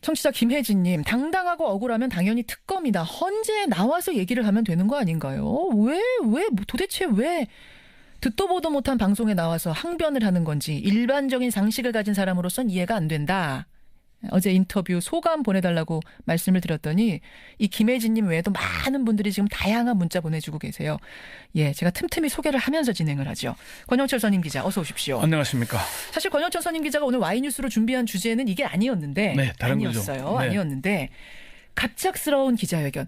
청취자 김혜진님, 당당하고 억울하면 당연히 특검이다. 헌재에 나와서 얘기를 하면 되는 거 아닌가요? 도대체 왜 듣도 보도 못한 방송에 나와서 항변을 하는 건지 일반적인 상식을 가진 사람으로선 이해가 안 된다. 어제 인터뷰 소감 보내달라고 말씀을 드렸더니 이 김혜진님 외에도 많은 분들이 지금 다양한 문자 보내주고 계세요. 예, 제가 틈틈이 소개를 하면서 진행을 하죠. 권영철 선임 기자 어서 오십시오. 안녕하십니까. 사실 권영철 선임 기자가 오늘 Y뉴스로 준비한 주제는 이게 아니었는데 네, 다른 아니었어요. 거죠. 네. 아니었는데 갑작스러운 기자회견.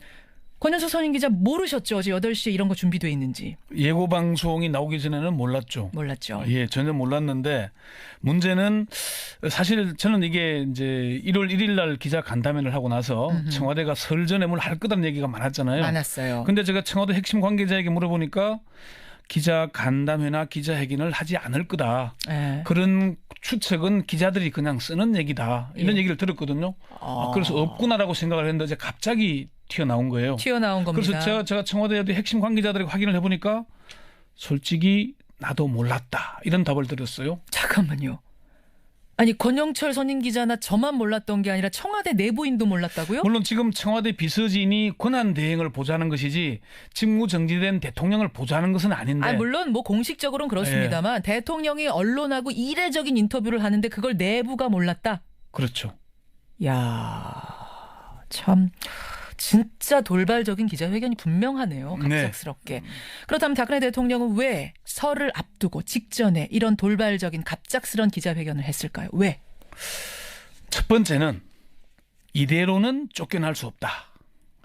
권영철 선임 기자 모르셨죠? 어제 8시에 이런 거 준비돼 있는지. 예고 방송이 나오기 전에는 몰랐죠. 몰랐죠. 예, 전혀 몰랐는데 문제는 사실 저는 이게 이제 1월 1일 날 기자 간담회를 하고 나서 청와대가 설 전에 뭘 할 거다는 얘기가 많았잖아요. 많았어요. 근데 제가 청와대 핵심 관계자에게 물어보니까 기자 간담회나 기자회견을 하지 않을 거다. 예. 그런 추측은 기자들이 그냥 쓰는 얘기다. 이런 얘기를 들었거든요. 그래서 없구나라고 생각을 했는데 이제 갑자기 튀어나온 거예요. 튀어나온 겁니다. 그래서 제가 청와대 핵심 관계자들에게 확인을 해보니까 솔직히 나도 몰랐다. 이런 답을 드렸어요. 잠깐만요. 아니 권영철 선임 기자나 저만 몰랐던 게 아니라 청와대 내부인도 몰랐다고요? 물론 지금 청와대 비서진이 권한 대행을 보좌하는 것이지 직무 정지된 대통령을 보좌하는 것은 아닌데. 물론 뭐 공식적으로는 그렇습니다만 대통령이 언론하고 이례적인 인터뷰를 하는데 그걸 내부가 몰랐다? 그렇죠. 야, 참 진짜 돌발적인 기자회견이 분명하네요. 갑작스럽게. 네. 그렇다면 박근혜 대통령은 왜 설을 앞두고 직전에 이런 돌발적인 갑작스런 기자회견을 했을까요? 왜? 첫 번째는 이대로는 쫓겨날 수 없다.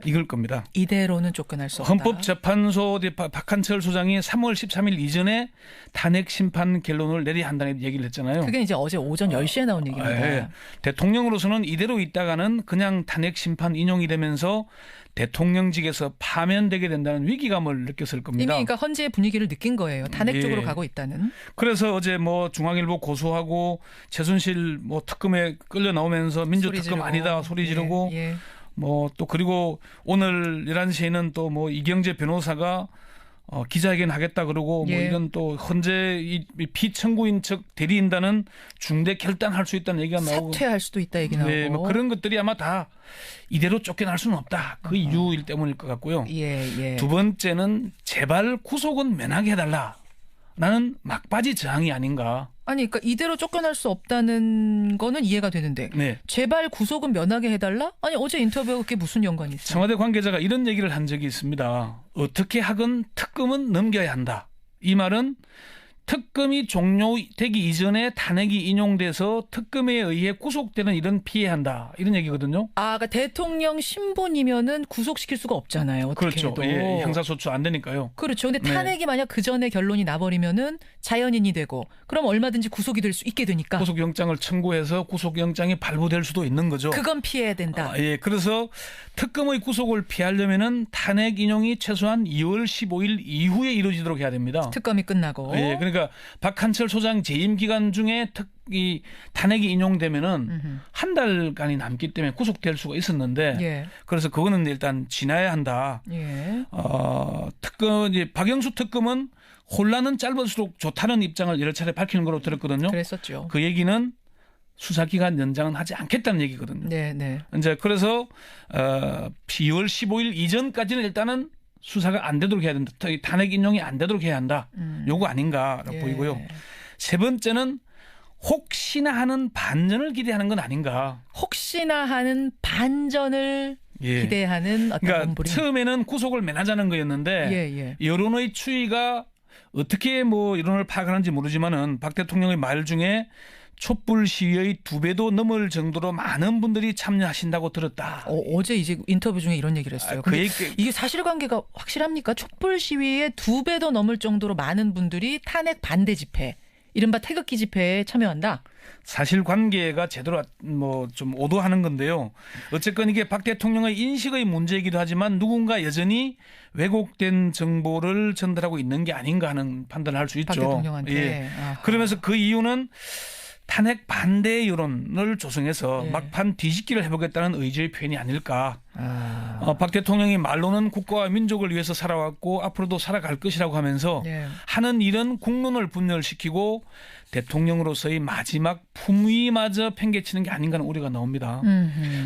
이걸 겁니다. 이대로는 쫓겨날 수 없다. 헌법재판소 박한철 소장이 3월 13일 이전에 탄핵 심판 결론을 내려야 한다는 얘기를 했잖아요. 그게 이제 어제 오전 10시에 나온 얘기입니다. 예. 대통령으로서는 이대로 있다가는 그냥 탄핵 심판 인용이 되면서 대통령직에서 파면되게 된다는 위기감을 느꼈을 겁니다. 이미 그러니까 헌재의 분위기를 느낀 거예요. 탄핵 쪽으로 가고 있다는. 그래서 어제 뭐 중앙일보 고소하고 최순실 뭐 특검에 끌려 나오면서 민주특검 아니다 소리 지르고 뭐 또 그리고 오늘 11시에는 또 뭐 이경재 변호사가 기자회견 하겠다 그러고 뭐 이런 또 헌재 이 피청구인 즉 대리인단은 중대 결단할 수 있다는 얘기가 나오고 사퇴할 수도 있다 얘기 나오고 네, 뭐 그런 것들이 아마 다 이대로 쫓겨날 수는 없다. 그 이유일 때문일 것 같고요. 두 번째는 제발 구속은 면하게 해달라. 나는 막바지 저항이 아닌가. 아니, 그러니까 이대로 쫓겨날 수 없다는 거는 이해가 되는데 제발 구속은 면하게 해달라? 아니, 어제 인터뷰가 그게 무슨 연관이 있어요? 청와대 관계자가 이런 얘기를 한 적이 있습니다. 어떻게 하건 특검은 넘겨야 한다. 이 말은 특검이 종료되기 이전에 탄핵이 인용돼서 특검에 의해 구속되는 일은 피해야 한다. 이런 얘기거든요. 그러니까 대통령 신분이면은 구속시킬 수가 없잖아요. 어떻게 그렇죠. 해도. 예, 형사소추 안 되니까요. 그렇죠. 근데 탄핵이 만약 그 전에 결론이 나버리면은 자연인이 되고 그럼 얼마든지 구속이 될 수 있게 되니까. 구속영장을 청구해서 구속영장이 발부될 수도 있는 거죠. 그건 피해야 된다. 예, 그래서 특검의 구속을 피하려면은 탄핵 인용이 최소한 2월 15일 이후에 이루어지도록 해야 됩니다. 특검이 끝나고. 예, 그러니까 박한철 소장 재임 기간 중에 이 탄핵이 인용되면은 한 달간이 남기 때문에 구속될 수가 있었는데 그래서 그거는 일단 지나야 한다. 특검 이제 박영수 특검은 혼란은 짧을수록 좋다는 입장을 여러 차례 밝히는 걸로 들었거든요. 그랬었죠. 그 얘기는 수사기간 연장은 하지 않겠다는 얘기거든요. 네. 이제 그래서 2월 15일 이전까지는 일단은 수사가 안 되도록 해야 된다. 탄핵 인용이 안 되도록 해야 한다. 요거 아닌가라고 보이고요. 세 번째는 혹시나 하는 반전을 기대하는 건 아닌가. 혹시나 하는 반전을 기대하는 어떤 그러니까 몸부림. 처음에는 구속을 면하자는 거였는데 여론의 추이가 어떻게 뭐 여론을 파악하는지 모르지만은 박 대통령의 말 중에 촛불 시위의 2배도 넘을 정도로 많은 분들이 참여하신다고 들었다. 어제 이제 인터뷰 중에 이런 얘기를 했어요. 이게 사실관계가 확실합니까? 촛불 시위의 2배도 넘을 정도로 많은 분들이 탄핵 반대 집회, 이른바 태극기 집회에 참여한다. 사실관계가 제대로 뭐 좀 오도하는 건데요. 어쨌건 이게 박 대통령의 인식의 문제이기도 하지만 누군가 여전히 왜곡된 정보를 전달하고 있는 게 아닌가 하는 판단을 할 수 있죠. 박 대통령한테. 그러면서 그 이유는 탄핵 반대 여론을 조성해서 막판 뒤집기를 해보겠다는 의지의 표현이 아닐까. 박 대통령이 말로는 국가와 민족을 위해서 살아왔고 앞으로도 살아갈 것이라고 하면서 하는 일은 국론을 분열시키고 대통령으로서의 마지막 품위마저 팽개치는 게 아닌가 하는 우려가 나옵니다.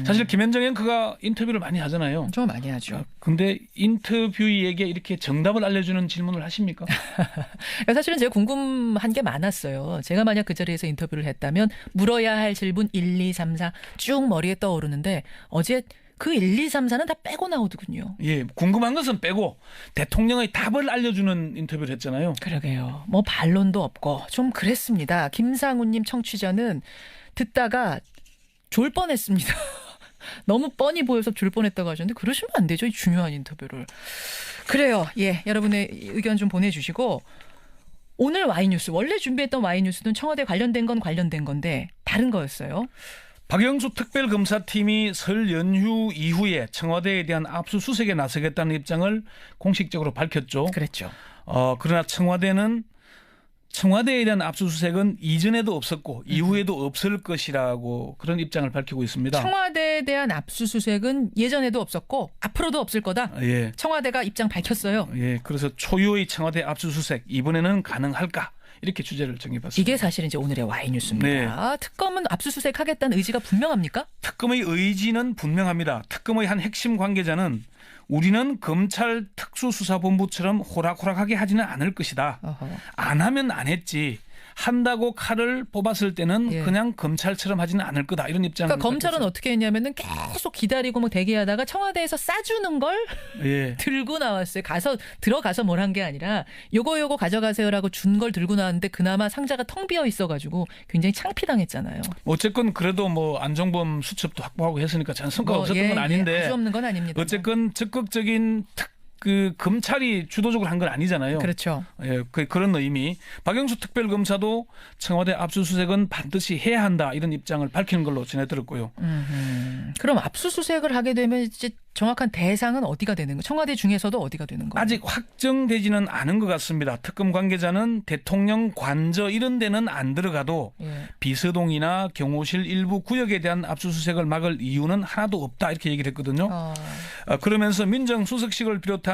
사실 김현정 앵커가 인터뷰를 많이 하잖아요. 좀 많이 하죠. 근데 인터뷰이에게 이렇게 정답을 알려주는 질문을 하십니까? 사실은 제가 궁금한 게 많았어요. 제가 만약 그 자리에서 인터뷰를 했다면 물어야 할 질문 1, 2, 3, 4 쭉 머리에 떠오르는데 어제 그 1, 2, 3, 4는 다 빼고 나오더군요. 예, 궁금한 것은 빼고 대통령의 답을 알려주는 인터뷰를 했잖아요. 그러게요. 뭐 반론도 없고 좀 그랬습니다. 김상훈님 청취자는 듣다가 졸 뻔했습니다. 너무 뻔히 보여서 졸 뻔했다고 하셨는데 그러시면 안 되죠. 이 중요한 인터뷰를. 그래요. 예, 여러분의 의견 좀 보내주시고 오늘 Y뉴스 원래 준비했던 Y뉴스는 청와대 관련된 건 관련된 건데 다른 거였어요. 박영수 특별검사팀이 설 연휴 이후에 청와대에 대한 압수수색에 나서겠다는 입장을 공식적으로 밝혔죠. 그랬죠. 그러나 청와대에 대한 압수수색은 이전에도 없었고 이후에도 없을 것이라고 그런 입장을 밝히고 있습니다. 청와대에 대한 압수수색은 예전에도 없었고 앞으로도 없을 거다. 예. 청와대가 입장 밝혔어요. 예. 그래서 초유의 청와대 압수수색 이번에는 가능할까? 이렇게 주제를 정해봤습니다. 이게 사실은 이제 오늘의 Y뉴스입니다. 네. 특검은 압수수색하겠다는 의지가 분명합니까? 특검의 의지는 분명합니다. 특검의 한 핵심 관계자는 우리는 검찰 특수수사본부처럼 호락호락하게 하지는 않을 것이다. 안 하면 안 했지. 한다고 칼을 뽑았을 때는 그냥 검찰처럼 하지는 않을 거다. 이런 입장을. 그러니까 검찰은 어떻게 했냐면은 계속 기다리고 뭐 대기하다가 청와대에서 싸주는 걸 들고 나왔어요. 들어가서 뭘 한 게 아니라 요거 가져가세요라고 준 걸 들고 나왔는데 그나마 상자가 텅 비어 있어가지고 굉장히 창피당했잖아요. 어쨌건 그래도 뭐 안종범 수첩도 확보하고 했으니까 전 성과가 없었던 건 아닌데. 아주 없는 건 아닙니다. 어쨌건 적극적인 검찰이 주도적으로 한 건 아니잖아요. 그렇죠. 예, 그런 의미. 박영수 특별검사도 청와대 압수수색은 반드시 해야 한다 이런 입장을 밝히는 걸로 전해 들었고요. 그럼 압수수색을 하게 되면 이제 정확한 대상은 어디가 되는 거예요? 청와대 중에서도 어디가 되는 거예요? 아직 확정되지는 않은 것 같습니다. 특검 관계자는 대통령 관저 이런 데는 안 들어가도 비서동이나 경호실 일부 구역에 대한 압수수색을 막을 이유는 하나도 없다 이렇게 얘기를 했거든요. 그러면서 민정수석실을 비롯한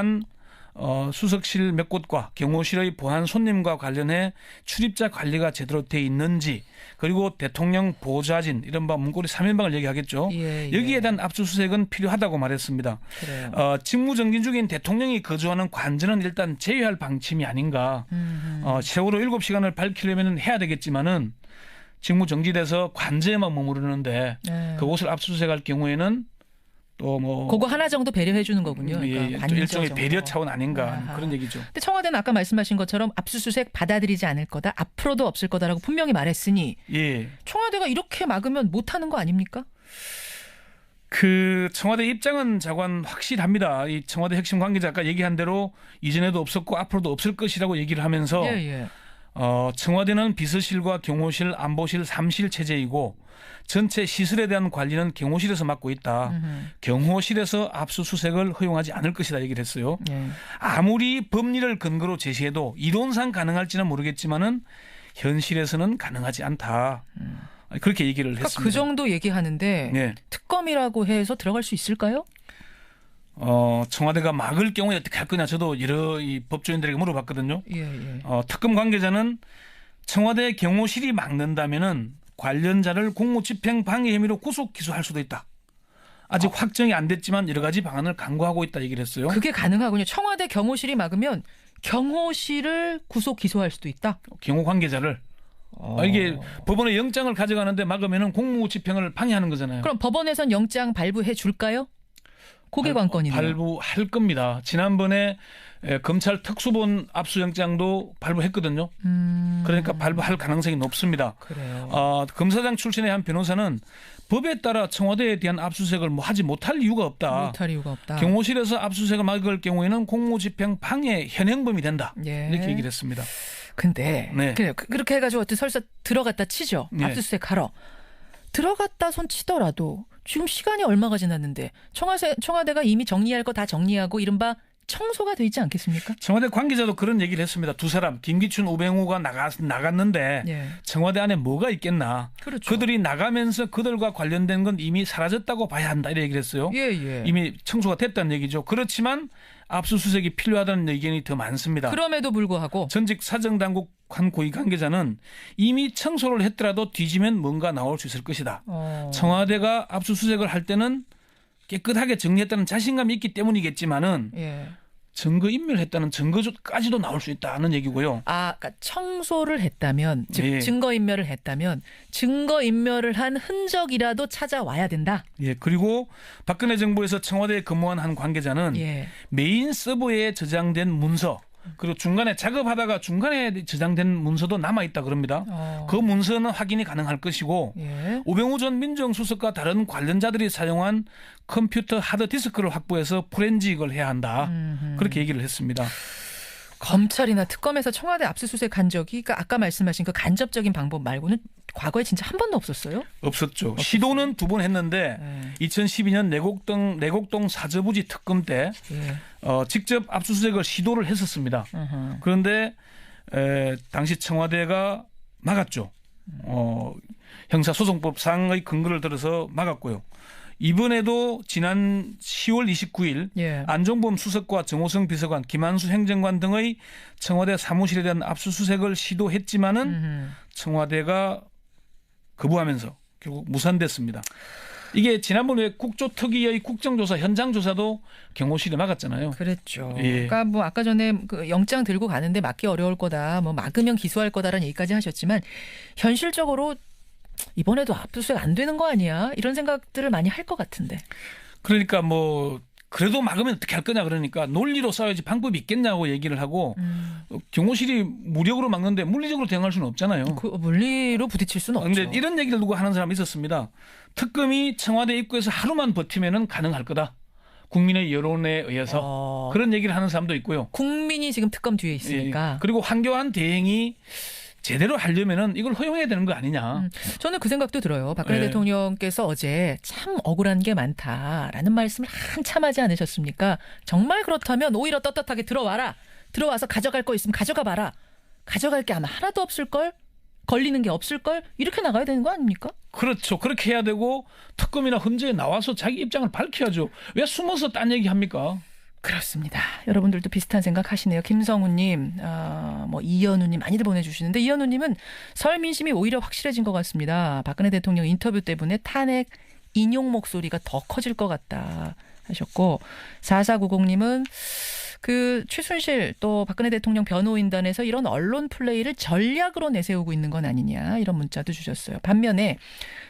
수석실 몇 곳과 경호실의 보안 손님과 관련해 출입자 관리가 제대로 돼 있는지 그리고 대통령 보좌진 이른바 문고리 3인방을 얘기하겠죠. 여기에 대한 압수수색은 필요하다고 말했습니다. 직무정지 중인 대통령이 거주하는 관저는 일단 제외할 방침이 아닌가. 세월호 7시간을 밝히려면 해야 되겠지만은 직무정지돼서 관저에만 머무르는데 그곳을 압수수색할 경우에는 또 뭐 그거 하나 정도 배려해 주는 거군요. 그러니까 일종의 배려 차원 아닌가 그런 얘기죠. 근데 청와대는 아까 말씀하신 것처럼 압수수색 받아들이지 않을 거다. 앞으로도 없을 거다라고 분명히 말했으니 청와대가 이렇게 막으면 못하는 거 아닙니까? 청와대 입장은 자관 확실합니다. 이 청와대 핵심 관계자 아까 얘기한 대로 이전에도 없었고 앞으로도 없을 것이라고 얘기를 하면서 청와대는 비서실과 경호실, 안보실 3실 체제이고 전체 시설에 대한 관리는 경호실에서 맡고 있다. 경호실에서 압수수색을 허용하지 않을 것이다 얘기를 했어요. 아무리 법리를 근거로 제시해도 이론상 가능할지는 모르겠지만은 현실에서는 가능하지 않다. 그렇게 얘기를 했습니다. 그 정도 얘기하는데 특검이라고 해서 들어갈 수 있을까요? 청와대가 막을 경우에 어떻게 할 거냐 저도 여러 이 법조인들에게 물어봤거든요. 특검 관계자는 청와대 경호실이 막는다면은 관련자를 공무집행 방해 혐의로 구속 기소할 수도 있다. 아직 확정이 안 됐지만 여러 가지 방안을 강구하고 있다 얘기를 했어요. 그게 가능하군요. 청와대 경호실이 막으면 경호실을 구속 기소할 수도 있다. 경호 관계자를. 이게 법원에 영장을 가져가는데 막으면은 공무집행을 방해하는 거잖아요. 그럼 법원에선 영장 발부해 줄까요? 그게 관건이네요. 발부할 겁니다. 지난번에 검찰 특수본 압수영장도 발부했거든요. 그러니까 발부할 가능성이 높습니다. 그래요. 검사장 출신의 한 변호사는 법에 따라 청와대에 대한 압수수색을 하지 못할 이유가 없다. 경호실에서 압수수색을 막을 경우에는 공무집행 방해 현행범이 된다. 이렇게 얘기를 했습니다. 근데 그래요. 그렇게 해가지고 설사 들어갔다 치죠. 압수수색하러. 들어갔다 손 치더라도 지금 시간이 얼마가 지났는데 청와대가 이미 정리할 거 다 정리하고 이른바 청소가 돼 있지 않겠습니까? 청와대 관계자도 그런 얘기를 했습니다. 두 사람 김기춘, 우병우가 나갔는데 예. 청와대 안에 뭐가 있겠나. 그렇죠. 그들이 나가면서 그들과 관련된 건 이미 사라졌다고 봐야 한다 이렇게 얘기를 했어요. 예. 이미 청소가 됐다는 얘기죠. 그렇지만 압수수색이 필요하다는 의견이 더 많습니다. 그럼에도 불구하고 전직 사정당국 한 고위 관계자는 이미 청소를 했더라도 뒤지면 뭔가 나올 수 있을 것이다. 청와대가 압수수색을 할 때는 깨끗하게 정리했다는 자신감이 있기 때문이겠지만은 예. 증거인멸했다는 증거까지도 나올 수 있다는 얘기고요. 그러니까 청소를 했다면, 즉 예. 증거인멸을 했다면 증거인멸을 한 흔적이라도 찾아와야 된다. 예. 그리고 박근혜 정부에서 청와대에 근무한 한 관계자는 예. 메인 서버에 저장된 문서 그리고 중간에 작업하다가 중간에 저장된 문서도 남아있다 그럽니다. 그 문서는 확인이 가능할 것이고 예. 우병우 전 민정수석과 다른 관련자들이 사용한 컴퓨터 하드디스크를 확보해서 포렌직을 해야 한다. 그렇게 얘기를 했습니다. 검찰이나 특검에서 청와대 압수수색 한 적이 아까 말씀하신 그 간접적인 방법 말고는 과거에 진짜 한 번도 없었어요? 없었죠. 시도는 두 번 했는데 2012년 내곡동 사저부지 특검 때 직접 압수수색을 시도를 했었습니다. 그런데 당시 청와대가 막았죠. 형사소송법상의 근거를 들어서 막았고요. 이번에도 지난 10월 29일 예. 안종범 수석과 정호성 비서관, 김한수 행정관 등의 청와대 사무실에 대한 압수수색을 시도했지만은 청와대가 거부하면서 결국 무산됐습니다. 이게 지난번에 국조특위의 국정조사 현장조사도 경호실이 막았잖아요. 그랬죠. 예. 그러니까 뭐 아까 전에 그 영장 들고 가는데 막기 어려울 거다, 뭐 막으면 기소할 거다라는 얘기까지 하셨지만 현실적으로 이번에도 압수수색 안 되는 거 아니야? 이런 생각들을 많이 할 것 같은데. 그러니까 뭐 그래도 막으면 어떻게 할 거냐 그러니까 논리로 싸워야지 방법이 있겠냐고 얘기를 하고 경호실이 무력으로 막는데 물리적으로 대응할 수는 없잖아요. 그 물리로 부딪힐 수는 없죠. 그런데 이런 얘기를 누구 하는 사람이 있었습니다. 특검이 청와대 입구에서 하루만 버티면은 가능할 거다. 국민의 여론에 의해서 그런 얘기를 하는 사람도 있고요. 국민이 지금 특검 뒤에 있으니까. 예. 그리고 황교안 대행이 제대로 하려면은 이걸 허용해야 되는 거 아니냐. 저는 그 생각도 들어요. 박근혜 대통령께서 어제 참 억울한 게 많다라는 말씀을 한참 하지 않으셨습니까? 정말 그렇다면 오히려 떳떳하게 들어와라. 들어와서 가져갈 거 있으면 가져가 봐라. 가져갈 게 아마 하나도 없을걸? 걸리는 게 없을걸? 이렇게 나가야 되는 거 아닙니까? 그렇죠. 그렇게 해야 되고 특검이나 헌재에 나와서 자기 입장을 밝혀야죠. 왜 숨어서 딴 얘기 합니까? 그렇습니다. 여러분들도 비슷한 생각 하시네요. 김성우님, 뭐 이현우님 많이들 보내주시는데 이현우님은 설 민심이 오히려 확실해진 것 같습니다. 박근혜 대통령 인터뷰 때문에 탄핵 인용 목소리가 더 커질 것 같다 하셨고 4490님은 그 최순실 또 박근혜 대통령 변호인단에서 이런 언론 플레이를 전략으로 내세우고 있는 건 아니냐 이런 문자도 주셨어요. 반면에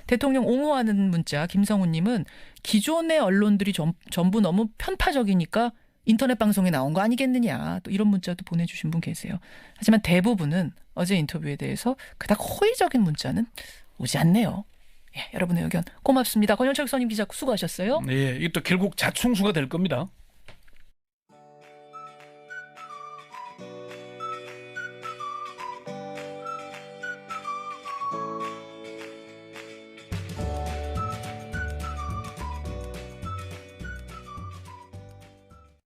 대통령 옹호하는 문자 김성우님은 기존의 언론들이 전부 너무 편파적이니까 인터넷 방송에 나온 거 아니겠느냐 또 이런 문자도 보내주신 분 계세요. 하지만 대부분은 어제 인터뷰에 대해서 그닥 호의적인 문자는 오지 않네요. 예, 여러분의 의견 고맙습니다. 권영철 선임 기자 수고하셨어요. 네, 이게 또 결국 자충수가 될 겁니다.